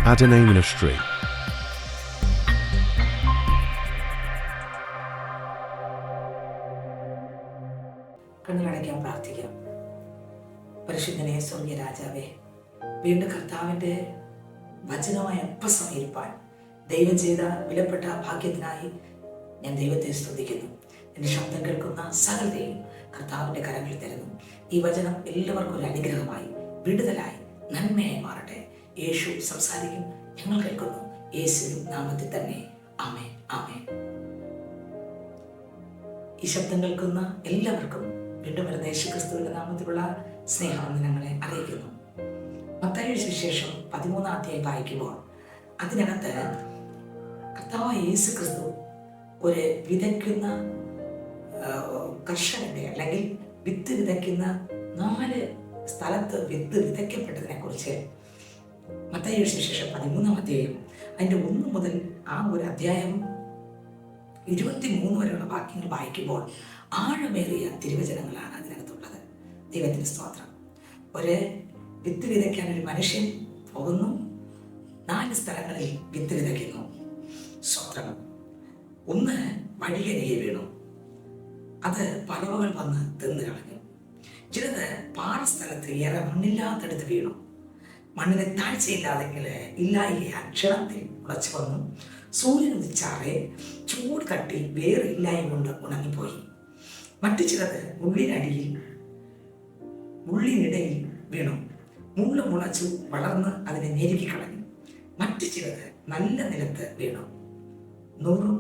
at a name in a street. കണ്ണുകളടയ്ക്കാൻ പ്രാർത്ഥിക്കാം. പരിശുദ്ധനെ സ്വർഗീയ രാജാവേ, വീണ്ടും കർത്താവിൻ്റെ വചനമായി അല്പസമയിരിപ്പാൻ ദൈവം ചെയ്ത വിലപ്പെട്ട ഭാഗ്യത്തിനായി ഞാൻ ദൈവത്തെ സ്തുതിക്കുന്നു. എൻ്റെ ശബ്ദം കേൾക്കുന്ന സകലരെയും കർത്താവിൻ്റെ കരങ്ങളിൽ തരുന്നു. ഈ വചനം എല്ലാവർക്കും ഒരു അനുഗ്രഹമായി, വിടുതലായി, നന്മയായി മാറട്ടെ. യേശു സംസാരിക്കും, ഞങ്ങൾ കേൾക്കുന്നു. യേശു നാമത്തിൽ തന്നെ. ആമേൻ, ആമേൻ. ഈ ശബ്ദം കേൾക്കുന്ന എല്ലാവർക്കും വീണ്ടും വരുന്ന യേശുക്രിസ്തുവിന്റെ നാമത്തിലുള്ള സ്നേഹവന്ദനങ്ങളെ അറിയിക്കുന്നു. മത്തായിയുടെ സുവിശേഷം 13-ാം അധ്യായം വായിക്കുമ്പോൾ അതിനകത്ത് കർത്താവായ യേശുക്രിസ്തു ഒരു വിതയ്ക്കുന്ന കർഷകന്റെ അല്ലെങ്കിൽ വിത്ത് വിതയ്ക്കുന്ന 4 സ്ഥലത്ത് വിത്ത് വിതയ്ക്കപ്പെട്ടതിനെ കുറിച്ച് മത്തായിയുടെ സുവിശേഷം 13-ാം അധ്യായം അതിൻ്റെ 1 മുതൽ ആ ഒരു അധ്യായം 23 വരെയുള്ള വാക്യങ്ങൾ വായിക്കുമ്പോൾ ആഴമേറിയ തിരുവചനങ്ങളാണ് അതിനകത്തുള്ളത്. ദൈവത്തിന് സ്തോത്രം. ഒരു വിത്ത് വിതയ്ക്കാൻ ഒരു മനുഷ്യൻ പോകുന്നു, 4 സ്ഥലങ്ങളിൽ വിത്ത് വിതയ്ക്കുന്നു. സ്തോത്രം. 1 വഴിയരികെ വീണു, അത് പറവകൾ വന്ന് തിന്നു കളഞ്ഞു. ചിലത് പാറസ്ഥലത്ത് ഏറെ മണ്ണില്ലാത്തടുത്ത് വീണു, മണ്ണിന് താഴ്ചയില്ലാതെങ്കിൽ ഇല്ലായികയാൽ ക്ഷണത്തിൽ മുളച്ചു വന്നു. സൂര്യൻ ഉദിച്ചാറെ ചൂട് തട്ടി വേറെ ഇല്ലായ്മ കൊണ്ട് ഉണങ്ങിപ്പോയി. മറ്റു ചിലത് മുള്ളിനിടയിൽ വീണു, മുള്ളു മുളച്ചു വളർന്ന് അതിനെ ഞെരുക്കിക്കളഞ്ഞു. മറ്റു ചിലത് നല്ല നിലത്ത് വീണു, 100,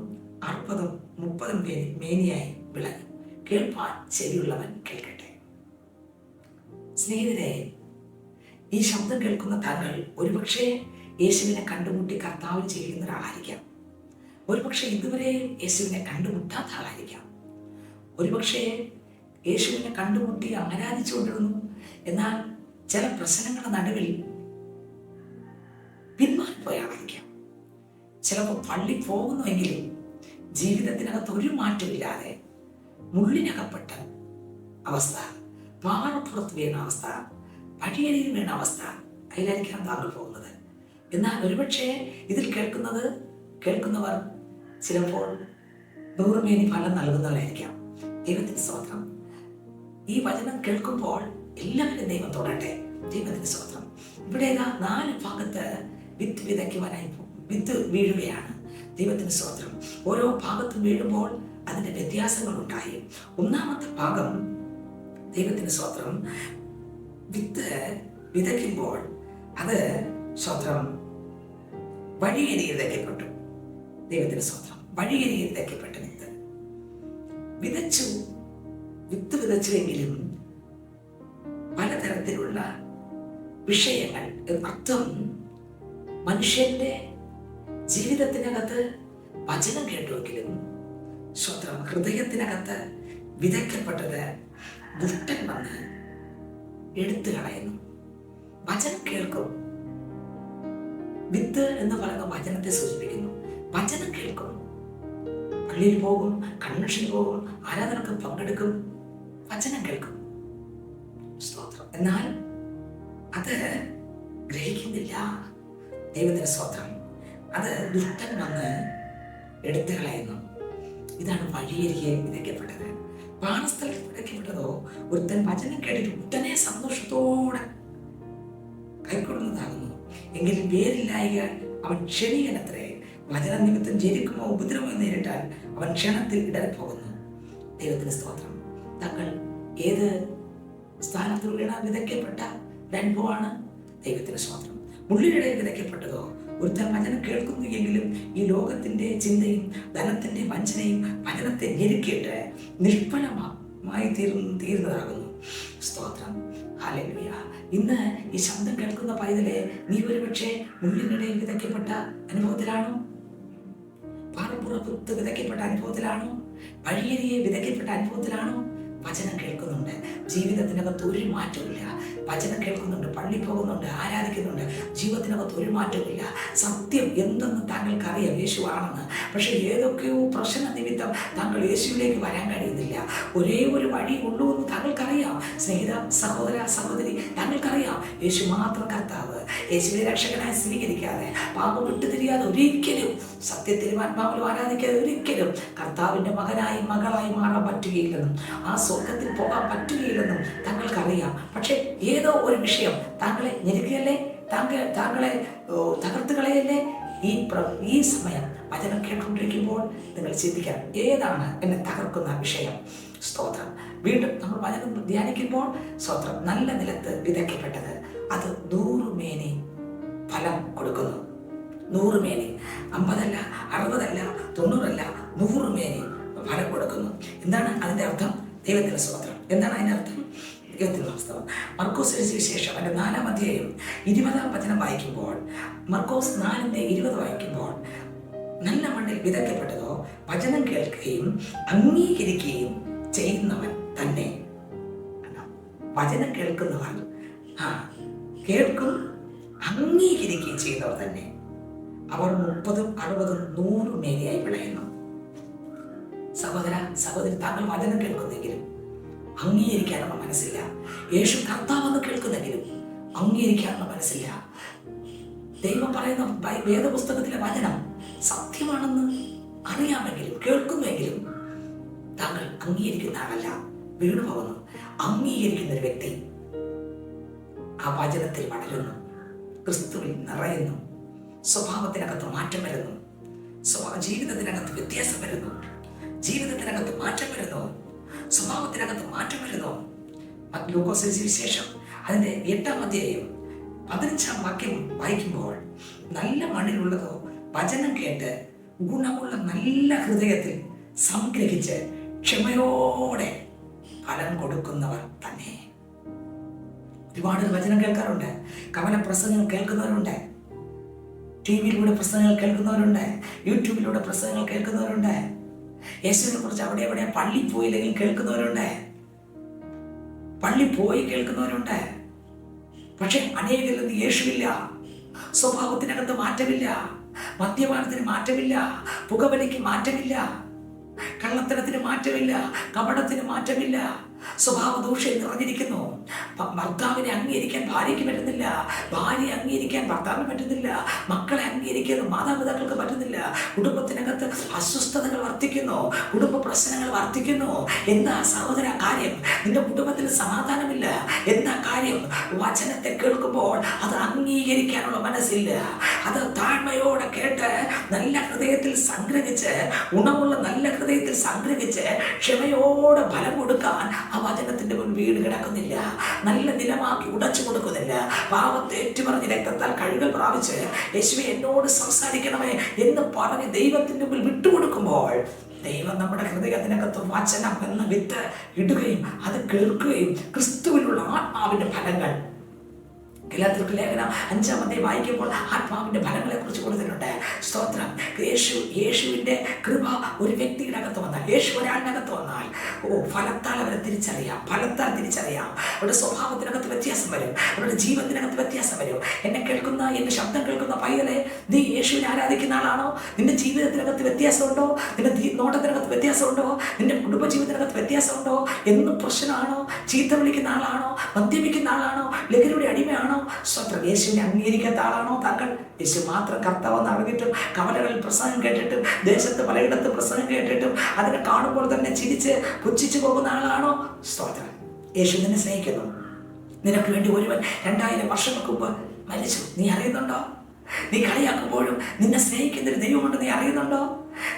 60, 30 മേനിയായി വിളഞ്ഞു. കേൾപ്പാൻ ചെവിയുള്ളവൻ കേൾക്കട്ടെ. സ്നേഹിതരെ, ഈ ശബ്ദം കേൾക്കുന്ന താങ്കൾ ഒരുപക്ഷെ യേശുവിനെ കണ്ടുമുട്ടി കർത്താവിൽ ചെയ്യുന്ന ഒരാളായിരിക്കാം. ഒരുപക്ഷെ ഇതുവരെ യേശുവിനെ കണ്ടുമുട്ടാത്ത ആളായിരിക്കാം. ഒരുപക്ഷെ യേശുവിനെ കണ്ടുമുട്ടി ആരാധിച്ചുകൊണ്ടിരുന്നു, എന്നാൽ ചില പ്രശ്നങ്ങളുടെ നടുവിൽ പിന്മാറിപ്പോയ ആളായിരിക്കാം. ചിലപ്പോൾ പള്ളി പോകുന്നുവെങ്കിലും ജീവിതത്തിനകത്ത് ഒരു മാറ്റമില്ലാതെ മുള്ളിനകപ്പെട്ട അവസ്ഥ, പാറപ്പുറത്ത് വീണ അവസ്ഥ, വഴിയരിയിൽ വീണ അവസ്ഥ, അതിലായിരിക്കാം താങ്കൾ പോകുന്നത്. എന്നാൽ ഒരുപക്ഷെ ഇതിൽ കേൾക്കുന്നവർ ചിലപ്പോൾ 100 മേനി ഫലം നൽകുന്നവരായിരിക്കാം. ദൈവത്തിന് സ്തോത്രം. ഈ വചനം കേൾക്കുമ്പോൾ എല്ലാവരും ദൈവം തൊടട്ടെ. ദൈവത്തിന് സ്തോത്രം. ഇവിടെ 4 ഭാഗത്ത് വിത്ത് വിതയ്ക്കുവാനായി വിത്ത് വീഴുകയാണ്. ദൈവത്തിന് സ്തോത്രം. ഓരോ ഭാഗത്തും വീഴുമ്പോൾ അതിൻ്റെ വ്യത്യാസങ്ങളുണ്ടായി. 1ാമത്തെ ഭാഗം, ദൈവത്തിന് സ്തോത്രം, വിത്ത് വിതയ്ക്കുമ്പോൾ അത് സ്തോത്രം വഴിയരികിൽ വിതയ്ക്കപ്പെട്ടു. ദൈവത്തിന് സ്തോത്രം. വഴിയരികിൽ വിതയ്ക്കപ്പെട്ട വിത്ത് വിതച്ചുവെങ്കിലും പലതരത്തിലുള്ള വിഷയങ്ങൾ, അർത്ഥം മനുഷ്യന്റെ ജീവിതത്തിനകത്ത് വചനം കേട്ടുവെങ്കിലും സ്വന്തം ഹൃദയത്തിനകത്ത് വിതയ്ക്കപ്പെട്ടത് ദുഷ്ടൻ വന്ന് എടുത്തു കളയുന്നു. വചനം കേൾക്കും. വിത്ത് എന്ന് പറയുന്ന വചനത്തെ സൂചിപ്പിക്കുന്നു. വചനം കേൾക്കും, പള്ളിയിൽ പോകും, കൺവെൻഷനിൽ പോകും, ആരാധനക്ക് പങ്കെടുക്കും, വചനം കേൾക്കും. സ്തോത്രം. എന്നാൽ അത് ഗ്രഹിക്കുന്നില്ല. ദൈവത്തിന്റെ സ്തോത്രം. അത് ദുഷ്ടൻ വന്ന് എടുത്തു കളയുന്നു. ഇതാണ് വഴിയരികെ വിതയ്ക്കപ്പെട്ടത്. പാറസ്ഥലത്ത് വിതയ്ക്കപ്പെട്ടതോ ഒരുത്തൻ വചനം കേട്ടിട്ട് ഉടനെ സന്തോഷത്തോടെ കൈക്കൊള്ളുന്നതാകുന്നു. എങ്കിലും വേരില്ലായ അവൻ ക്ഷണികനത്രേ. വചന നിമിത്തം ജനിക്കുമോ ഉപദ്രവമോ നേരിട്ടാൽ അവൻ ക്ഷണത്തിൽ ഇടറിപ്പോകുന്നു. ദൈവത്തിന് സ്തോത്രം. താങ്കൾ ഏത് സ്ഥാനത്തുള്ള വിതയ്ക്കപ്പെട്ട അനുഭവമാണ്? ദൈവത്തിന് സ്തോത്രം. മുള്ളിനിടയിൽ വിതയ്ക്കപ്പെട്ടതോ ഒരുത്തൻ വചനം കേൾക്കുന്നു എങ്കിലും ഈ ലോകത്തിന്റെ ചിന്തയും ധനത്തിന്റെ വഞ്ചനയും വചനത്തെ ഞെരുക്കിയിട്ട് നിഷ്ഫലമായി തീരുന്നതാകുന്നു. സ്തോത്രം. ഹല്ലേലൂയ. ഇന്ന് ഈ ശബ്ദം കേൾക്കുന്ന പൈതലെ, നീ ഒരുപക്ഷെ മുള്ളിനിടയിൽ വിതയ്ക്കപ്പെട്ട അനുഭവത്തിലാണോ? പാറപ്പുറത്ത് വിതയ്ക്കപ്പെട്ട അനുഭവത്തിലാണോ? വഴിയരികെ വിതയ്ക്കപ്പെട്ട അനുഭവത്തിലാണോ? വചനം കേൾക്കുന്നുണ്ട്, ജീവിതത്തിനകത്ത് ഒരു മാറ്റമില്ല. വചനം കേൾക്കുന്നുണ്ട്, പള്ളി പോകുന്നുണ്ട്, ആരാധിക്കുന്നുണ്ട്, ജീവിതത്തിനകത്ത് ഒരു മാറ്റമില്ല. സത്യം എന്തെന്ന് താങ്കൾക്കറിയാം, യേശുവാണെന്ന്. പക്ഷെ ഏതൊക്കെയോ പ്രശ്ന നിമിത്തം താങ്കൾ യേശുവിലേക്ക് വരാൻ കഴിയുന്നില്ല. ഒരേ ഒരു വഴി ഉള്ളൂ എന്ന് താങ്കൾക്കറിയാം. സ്നേഹിത, സഹോദര, സഹോദരി, താങ്കൾക്കറിയാം യേശു മാത്രം കർത്താവ്. യേശുവിനെ രക്ഷകനായി സ്വീകരിക്കാതെ, പാപം വിട്ടുതിരിയാതെ ഒരിക്കലും, സത്യത്തിലും ആത്മാവിലും ആരാധിക്കാതെ ഒരിക്കലും കർത്താവിൻ്റെ മകനായി മകളായി മാറാൻ പറ്റുകയില്ലെന്നും ആ സ്വർഗത്തിൽ പോകാൻ പറ്റുകയില്ലെന്നും താങ്കൾക്കറിയാം. പക്ഷെ ഏതോ ഒരു വിഷയം താങ്കളെ ഞെരുക്കുകയല്ലേ, താങ്കളെ തകർത്ത് കളയല്ലേ. ഈ സമയം വചനം കേട്ടുകൊണ്ടിരിക്കുമ്പോൾ നിങ്ങൾ ചിന്തിക്കാം, ഏതാണ് എന്നെ തകർക്കുന്ന വിഷയം? സ്തോത്രം. വീണ്ടും നമ്മൾ വചനം ധ്യാനിക്കുമ്പോൾ സ്തോത്രം, നല്ല നിലത്ത് വിതയ്ക്കപ്പെട്ടത് അത് 100 മേനി ഫലം കൊടുക്കുന്നു. 100 മേനി, 50 അല്ല, 60 അല്ല, 90 അല്ല, 100 മേനി ഫലം കൊടുക്കുന്നു. എന്താണ് അതിൻ്റെ അർത്ഥം? ദൈവത്തിൻ്റെ സ്തോത്രം. എന്താണ് അതിൻ്റെ അർത്ഥം? ദൈവത്തിൻ്റെ വാസ്തവം. മർക്കോസ് സുവിശേഷം അതിൻ്റെ 4-ാം അധ്യായം 20-ാം വചനം വായിക്കുമ്പോൾ, മർക്കോസ് 4:20 വായിക്കുമ്പോൾ, നല്ല മണ്ണിൽ വിതയ്ക്കപ്പെട്ടതോ വചനം കേൾക്കുകയും അംഗീകരിക്കുകയും ചെയ്യുന്നവൻ തന്നെ. വചനം കേൾക്കുന്നവർ കേൾക്കും, അംഗീകരിക്കുകയും ചെയ്യുന്നവർ തന്നെ അവർ 30, 60, 100 മേനിയായി വിളയുന്നു. സഹോദര, സഹോദരി, താങ്കൾ വചനം കേൾക്കുന്നെങ്കിലും അംഗീകരിക്കാനുള്ള മനസ്സില്ല. യേശു കർത്താവെന്ന് കേൾക്കുന്നെങ്കിലും അംഗീകരിക്കാനുള്ള മനസ്സില്ല. ദൈവം പറയുന്ന വേദപുസ്തകത്തിലെ വചനം സത്യമാണെന്ന് അറിയാമെങ്കിലും കേൾക്കുമെങ്കിലും താങ്കൾ അംഗീകരിക്കുന്ന ആളല്ല, വീണു പോകുന്നു. അംഗീകരിക്കുന്ന ഒരു വ്യക്തി ആ വചനത്തിൽ വളരുന്നു, ക്രിസ്തുവിൽ നിറയുന്നു, സ്വഭാവത്തിനകത്ത് മാറ്റം വരുന്നു, ജീവിതത്തിനകത്ത് വ്യത്യാസം വരുന്നു, ജീവിതത്തിനകത്ത് മാറ്റം വരുന്നു, സ്വഭാവത്തിനകത്ത് മാറ്റം വരുന്നു. ലൂക്കോസ് സുവിശേഷം അതിൻ്റെ 8-ാം അധ്യായം 15-ാം വാക്യം വായിക്കുമ്പോൾ, നല്ല മണ്ണിലുള്ളതോ വചനം കേട്ട് ഗുണമുള്ള നല്ല ഹൃദയത്തിൽ സംഗ്രഹിച്ച് ക്ഷമയോടെ ഫലം കൊടുക്കുന്നവർ തന്നെ. ഒരുപാട് വചനം കേൾക്കാറുണ്ട്, കവന പ്രസംഗങ്ങൾ കേൾക്കുന്നവരുണ്ട്, ടിവിയിലൂടെ പ്രസംഗങ്ങൾ കേൾക്കുന്നവരുണ്ട്, യൂട്യൂബിലൂടെ പ്രസംഗങ്ങൾ കേൾക്കുന്നവരുണ്ട്, യേശുവിനെ കുറിച്ച് അവിടെ എവിടെ പള്ളി പോയില്ലെങ്കിൽ കേൾക്കുന്നവരുണ്ട്, പള്ളി പോയി കേൾക്കുന്നവരുണ്ട്. പക്ഷെ അനേകരിൽ നിന്ന് യേശുവില്ല. സ്വഭാവത്തിനകത്ത് മാറ്റമില്ല, മദ്യപാനത്തിന് മാറ്റമില്ല, പുകവലിക്ക് മാറ്റമില്ല, കള്ളത്തരത്തിന് മാറ്റമില്ല, കപടത്തിന് മാറ്റമില്ല, സ്വഭാവ ദൂഷ്യം നിറഞ്ഞിരിക്കുന്നു. ഭർത്താവിനെ അംഗീകരിക്കാൻ ഭാര്യയ്ക്ക് പറ്റുന്നില്ല, ഭാര്യയെ അംഗീകരിക്കാൻ ഭർത്താവിന് പറ്റുന്നില്ല, മക്കളെ അംഗീകരിക്കാൻ മാതാപിതാക്കൾക്ക് പറ്റുന്നില്ല, കുടുംബത്തിനകത്ത് അസ്വസ്ഥതകൾ വർദ്ധിക്കുന്നു, കുടുംബ പ്രശ്നങ്ങൾ വർദ്ധിക്കുന്നു. എന്താ സഹോദര കാര്യം? നിന്റെ കുടുംബത്തിൽ സമാധാനമില്ല. എന്താ കാര്യം? വചനത്തെ കേൾക്കുമ്പോൾ അത് അംഗീകരിക്കാനുള്ള മനസ്സില്ല. അത് താഴ്മയോടെ കേട്ട് നല്ല ഹൃദയത്തിൽ സംഗ്രഹിച്ച്, ഗുണമുള്ള നല്ല ഹൃദയത്തിൽ സംഗ്രഹിച്ച് ക്ഷമയോടെ ഫലം കൊടുക്കാൻ ആ വചനത്തിന്റെ മുൻ വീട് കിടക്കുന്നില്ല, നല്ല നിലമാക്കി ഉടച്ചു കൊടുക്കുന്നില്ല. പാപത്തെ ഏറ്റുപറഞ്ഞ് രക്തത്താൽ കഴുകൽ പ്രാപിച്ച് യേശുവേ എന്നോട് സംസാരിക്കണമേ എന്ന് പറഞ്ഞ് ദൈവത്തിന്റെ മുമ്പിൽ വിട്ടുകൊടുക്കുമ്പോൾ ദൈവം നമ്മുടെ ഹൃദയത്തിനകത്ത് വചനം എന്ന വിത്ത് ഇടുകയും അത് കേൾക്കുകയും ക്രിസ്തുവിലുള്ള ആത്മാവിന്റെ ഫലങ്ങൾ, ഗലാത്യർക്ക് ലേഖനം 5-ാം അധ്യായം വായിക്കുമ്പോൾ ആത്മാവിന്റെ ഫലങ്ങളെ കുറിച്ച് കൊടുത്തിട്ടുണ്ട്. സ്തോത്രം. യേശുവിന്റെ കൃപ ഒരു വ്യക്തിയുടെ അകത്ത് വന്നാൽ, യേശു ഒരാളിനകത്ത് വന്നാൽ ഫലത്താൽ അവരെ തിരിച്ചറിയാം. ഫലത്താൽ തിരിച്ചറിയാം. അവരുടെ സ്വഭാവത്തിനകത്ത് വ്യത്യാസം വരും, അവരുടെ ജീവിതത്തിനകത്ത് വ്യത്യാസം വരും. എന്നെ കേൾക്കുന്ന, എന്റെ ശബ്ദം കേൾക്കുന്ന പൈതലെ, നീ യേശുവിനെ ആരാധിക്കുന്ന ആളാണോ? നിന്റെ ജീവിതത്തിനകത്ത് വ്യത്യാസമുണ്ടോ? നിന്റെ നോട്ടത്തിനകത്ത് വ്യത്യാസമുണ്ടോ? നിന്റെ കുടുംബജീവിതത്തിനകത്ത് വ്യത്യാസമുണ്ടോ? എന്നും പ്രശ്നമാണോ? ചീത്ത വിളിക്കുന്ന ആളാണോ? മദ്യപിക്കുന്ന ആളാണോ? ലഹരിയുടെ അടിമയാണോ? സ്വന്തം യേശുവിനെ അംഗീകരിക്കാത്ത ആളാണോ താങ്കൾ? യേശു മാത്രം കർത്താവെന്ന് അറിഞ്ഞിട്ടും കവലകളിൽ പ്രസംഗം കേട്ടിട്ടും ദേശത്ത് പലയിടത്ത് പ്രസംഗം കേട്ടിട്ടും അതിനെ കാണുമ്പോൾ തന്നെ ചിരിച്ച് പുച്ഛിച്ചു പോകുന്ന ആളാണോ? സ്തോത്രം. യേശു നിന്നെ സ്നേഹിക്കുന്നു. നിനക്ക് വേണ്ടി ഒരുവൻ 2000 വർഷങ്ങൾക്ക് മുമ്പ് മരിച്ചു. നീ അറിയുന്നുണ്ടോ? നീ കളിയാക്കുമ്പോഴും നിന്നെ സ്നേഹിക്കുന്ന ഒരു ദൈവമുണ്ട്, നീ അറിയുന്നുണ്ടോ?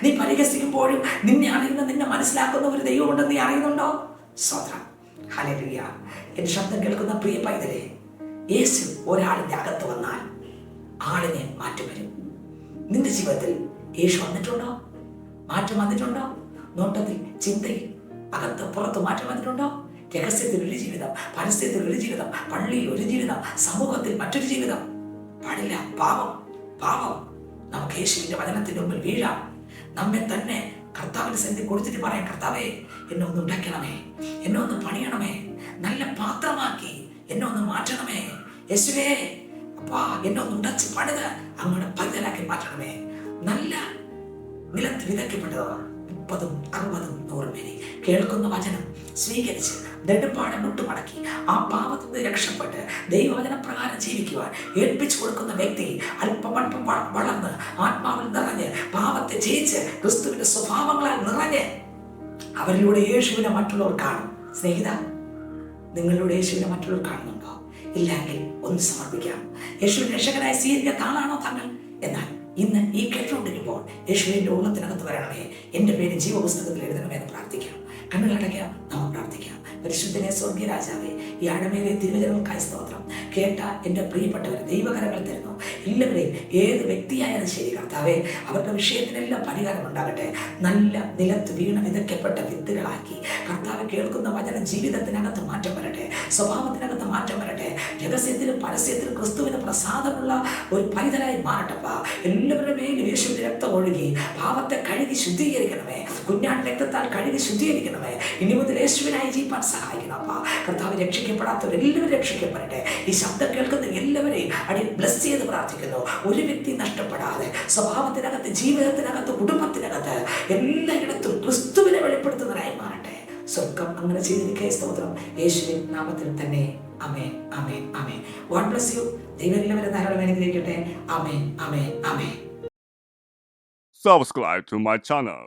നീ പരിഹസിക്കുമ്പോഴും നിന്നെ അറിയുന്ന, നിന്നെ മനസ്സിലാക്കുന്ന ഒരു ദൈവമുണ്ടെന്ന് നീ അറിയുന്നുണ്ടോ? സ്തോത്രം. ഹല്ലേലൂയ. എന്റെ ശബ്ദം കേൾക്കുന്ന പ്രിയ പൈതലേ, യേശു ഒരാളിന്റെ അകത്ത് വന്നാൽ ആളിനെ മാറ്റം വരും. നിന്റെ ജീവിതത്തിൽ യേശു വന്നിട്ടുണ്ടോ? മാറ്റം വന്നിട്ടുണ്ടോ? നോട്ടത്തിൽ, ചിന്തയിൽ, അകത്ത് പുറത്ത് മാറ്റം വന്നിട്ടുണ്ടോ? രഹസ്യത്തിൽ ഒരു ജീവിതം, പരസ്യത്തിൽ ഒരു ജീവിതം, പള്ളിയിൽ ഒരു ജീവിതം, സമൂഹത്തിൽ മറ്റൊരു ജീവിതം. പാടില്ല. പാപം, പാപം. നമുക്ക് യേശുവിന്റെ വചനത്തിന്റെ മുമ്പിൽ വീഴാം. നമ്മെ തന്നെ കർത്താവിന്റെ സന്നിധി കൊടുത്തിട്ട് പറയാം, കർത്താവേ എന്നെ ഒന്ന് ഉണ്ടാക്കണമേ, എന്നെ ഒന്ന് പണിയണമേ, നല്ല പാത്രമാക്കി എന്നെ ഒന്ന് മാറ്റണമേ. യേശുവേ അപ്പാ, എന്നെ ഒന്ന് ഉടച്ച് പണിത് അങ്ങയുടെ പൈതലാക്കി മാറ്റണമേ. നല്ല നിലത്ത് വിതയ്ക്കപ്പെട്ടതോ 30, 60, 100 പേരെ കേൾക്കുന്ന വചനം സ്വീകരിച്ച് നെടുമ്പാടെ മുട്ടുമടക്കി ആ പാപത്തിൽ നിന്ന് രക്ഷപ്പെട്ട് ദൈവവചന പ്രകാരം ജീവിക്കുവാൻ ഏൽപ്പിച്ചു കൊടുക്കുന്ന വ്യക്തി അല്പമല്പം വളർന്ന് ആത്മാവിൽ നിറഞ്ഞ് പാപത്തെ ജയിച്ച് ക്രിസ്തുവിന്റെ സ്വഭാവങ്ങളാൽ നിറഞ്ഞ് അവരിലൂടെ യേശുവിനെ മറ്റുള്ളവർ കാണും. സ്നേഹിത, നിങ്ങളിലൂടെ യേശുവിനെ മറ്റുള്ളവർ കാണുന്നുണ്ടോ? ഇല്ലെങ്കിൽ ഒന്ന് സമർപ്പിക്കാം. യേശുവിനെ രക്ഷകനായി സ്വീകരിക്കുന്ന ആളാണോ താങ്കൾ? എന്നാൽ ഇന്ന് ഈ കേട്ടുകൊണ്ടിരിക്കുമ്പോൾ യേശുവിന്റെ ഉള്ളത്തിനകത്ത് വരണമേ, എൻ്റെ പേര് ജീവപുസ്തകത്തിൽ എഴുതണമെന്ന് പ്രാർത്ഥിക്കാം. കണ്ണുകളടയ്ക്കാം, നാം പ്രാർത്ഥിക്കാം. പരിശുദ്ധനെ സ്വർഗീയ രാജാവേ, ഈ ആഴമേറിയ തിരുവചനങ്ങൾക്കായി സ്തോത്രം. കേട്ട എൻ്റെ പ്രിയപ്പെട്ടവരെ ദൈവകരങ്ങൾ തരുന്നു. എല്ലാവരെയും ഏത് വ്യക്തിയായാലും ശരി കർത്താവേ, അവരുടെ വിഷയത്തിനെല്ലാം പരിഹാരം ഉണ്ടാകട്ടെ. നല്ല നിലത്ത് വീണ വിതയ്ക്കപ്പെട്ട വിത്തുകളാക്കി കർത്താവ് കേൾക്കുന്ന വചനം ജീവിതത്തിനകത്ത് മാറ്റം വരട്ടെ, സ്വഭാവത്തിനകത്ത് മാറ്റം വരട്ടെ. രഹസ്യത്തിലും പരസ്യത്തിലും ക്രിസ്തുവിന് പ്രസാദമുള്ള ഒരു പൈതലായി മാറട്ടപ്പാ. എല്ലാവരുടെ മേലും യേശുവിന്റെ രക്തം ഒഴുകി പാപത്തെ കഴുകി ശുദ്ധീകരിക്കണമേ. കുഞ്ഞാട് രക്തത്താൽ കഴുകി ശുദ്ധീകരിക്കണമേ. ഇനി മുതൽ യേശുവിനായി ജീവിക്കാൻ സഹായിക്കണപ്പാ. കർത്താവ് രക്ഷിക്കപ്പെടാത്തവരെല്ലാവരും രക്ഷിക്കപ്പെടട്ടെ. ഈ ശബ്ദം കേൾക്കുന്ന എല്ലാവരെയും അടിയിൽ ബ്ലസ് ചെയ്ത് പ്രാർത്ഥിക്കുന്നു. ഒരു വ്യക്തി നഷ്ടപ്പെടാതെ സ്വഭാവത്തിനകത്ത്, ജീവിതത്തിനകത്ത്, കുടുംബത്തിനകത്ത് എല്ലായിടത്തും ക്രിസ്തുവിനെ വെളിപ്പെടുത്തുന്നവരായി മാറട്ടെ. സ്വർഗം അങ്ങനെ ചെയ്തിരിക്കുക. സ്തോത്രം യേശുവിൻ നാമത്തിൽ തന്നെ. ആമേൻ, ആമേൻ, ആമേൻ. God bless you. ദൈവം എല്ലാവരും ധാരാളം അനുഗ്രഹിക്കട്ടെ. ആമേൻ, ആമേൻ, ആമേൻ. Subscribe to my channel.